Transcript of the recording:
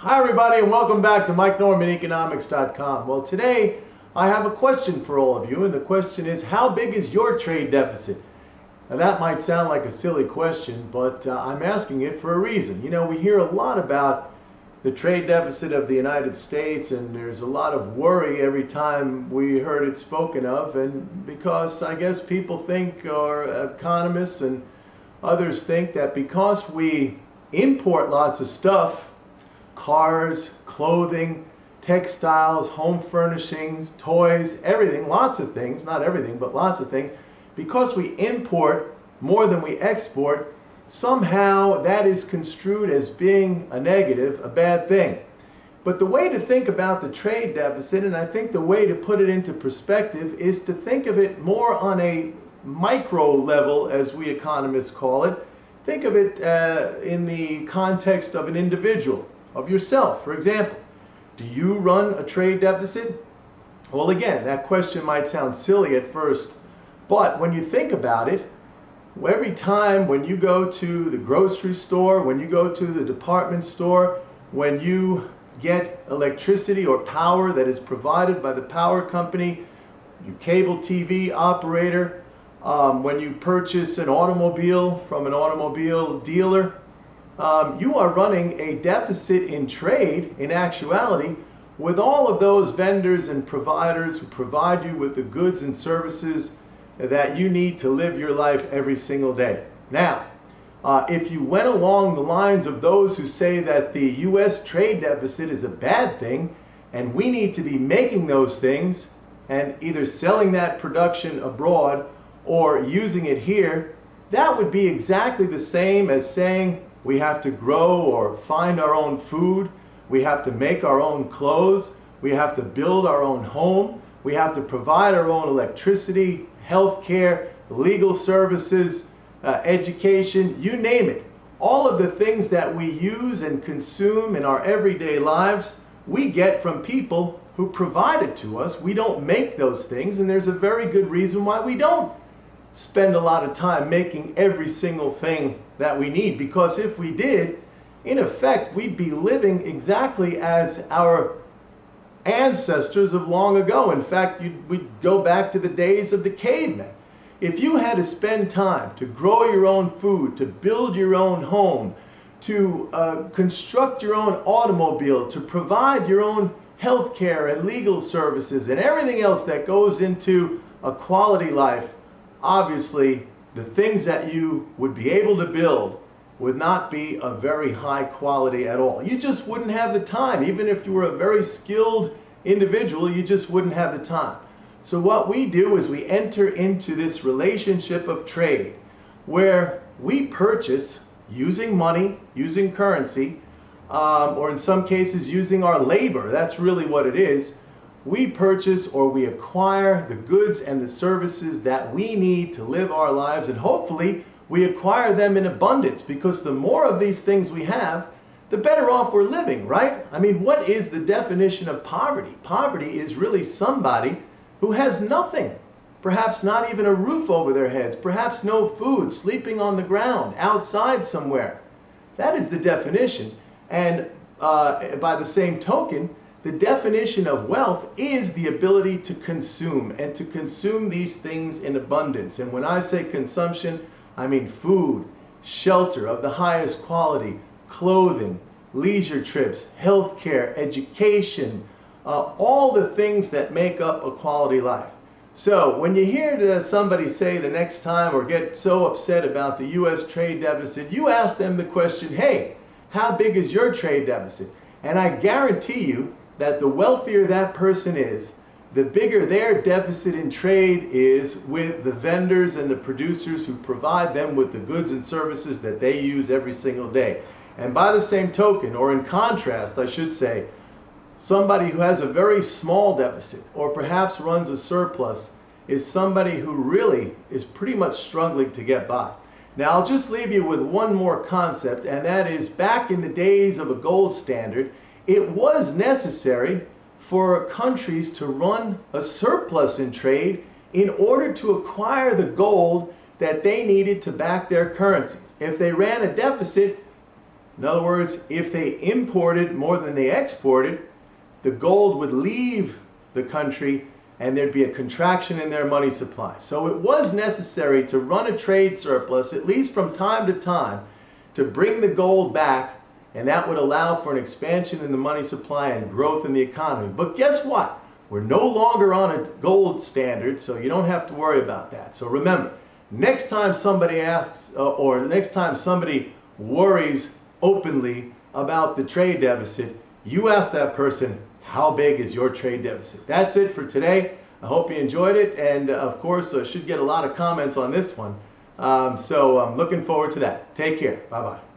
Hi everybody and welcome back to MikeNormanEconomics.com. Well, today I have a question for all of you, and the question is, how big is your trade deficit? Now that might sound like a silly question, but I'm asking it for a reason. You know, we hear a lot about the trade deficit of the United States, and there's a lot of worry every time we heard it spoken of, and because I guess people think, or economists and others think, that because we import lots of stuff, cars, clothing, textiles, home furnishings, toys, everything, lots of things, not everything, but lots of things, because we import more than we export, somehow that is construed as being a negative, a bad thing. But the way to think about the trade deficit, and I think the way to put it into perspective, is to think of it more on a micro level, as we economists call it. Think of it in the context of an individual, of yourself. For example, do you run a trade deficit? Well, again, that question might sound silly at first, but when you think about it, every time when you go to the grocery store, when you go to the department store, when you get electricity or power that is provided by the power company, your cable TV operator, when you purchase an automobile from an automobile dealer, you are running a deficit in trade, in actuality, with all of those vendors and providers who provide you with the goods and services that you need to live your life every single day. Now, if you went along the lines of those who say that the U.S. trade deficit is a bad thing, and we need to be making those things and either selling that production abroad or using it here, that would be exactly the same as saying we have to grow or find our own food, we have to make our own clothes, we have to build our own home, we have to provide our own electricity, health care, legal services, education, you name it. All of the things that we use and consume in our everyday lives, we get from people who provide it to us. We don't make those things, and there's a very good reason why we don't spend a lot of time making every single thing that we need, because if we did, in effect, we'd be living exactly as our ancestors of long ago. In fact, we'd go back to the days of the cavemen. If you had to spend time to grow your own food, to build your own home, to construct your own automobile, to provide your own health care and legal services and everything else that goes into a quality life, obviously the things that you would be able to build would not be of very high quality at all. You just wouldn't have the time. Even if you were a very skilled individual, you just wouldn't have the time. So what we do is we enter into this relationship of trade where we purchase using money, using currency, or in some cases using our labor. That's really what it is. We purchase or we acquire the goods and the services that we need to live our lives, and hopefully we acquire them in abundance, because the more of these things we have, the better off we're living, right? I mean, what is the definition of poverty? Poverty is really somebody who has nothing, perhaps not even a roof over their heads, perhaps no food, sleeping on the ground, outside somewhere. That is the definition. And by the same token, the definition of wealth is the ability to consume, and to consume these things in abundance. And when I say consumption, I mean food, shelter of the highest quality, clothing, leisure trips, health care, education, all the things that make up a quality life. So when you hear somebody say the next time, or get so upset about the U.S. trade deficit, you ask them the question, hey, how big is your trade deficit? And I guarantee you that the wealthier that person is, the bigger their deficit in trade is with the vendors and the producers who provide them with the goods and services that they use every single day. And by the same token, or in contrast, I should say, somebody who has a very small deficit, or perhaps runs a surplus, is somebody who really is pretty much struggling to get by. Now, I'll just leave you with one more concept, and that is, back in the days of a gold standard, it was necessary for countries to run a surplus in trade in order to acquire the gold that they needed to back their currencies. If they ran a deficit, In other words, if they imported more than they exported, the gold would leave the country and there'd be a contraction in their money supply. So it was necessary to run a trade surplus, at least from time to time, to bring the gold back, and that would allow for an expansion in the money supply and growth in the economy. But guess what? We're no longer on a gold standard, so you don't have to worry about that. So remember, next time somebody asks, or next time somebody worries openly about the trade deficit, you ask that person, how big is your trade deficit? That's it for today. I hope you enjoyed it, and of course, I should get a lot of comments on this one. So I'm looking forward to that. Take care. Bye-bye.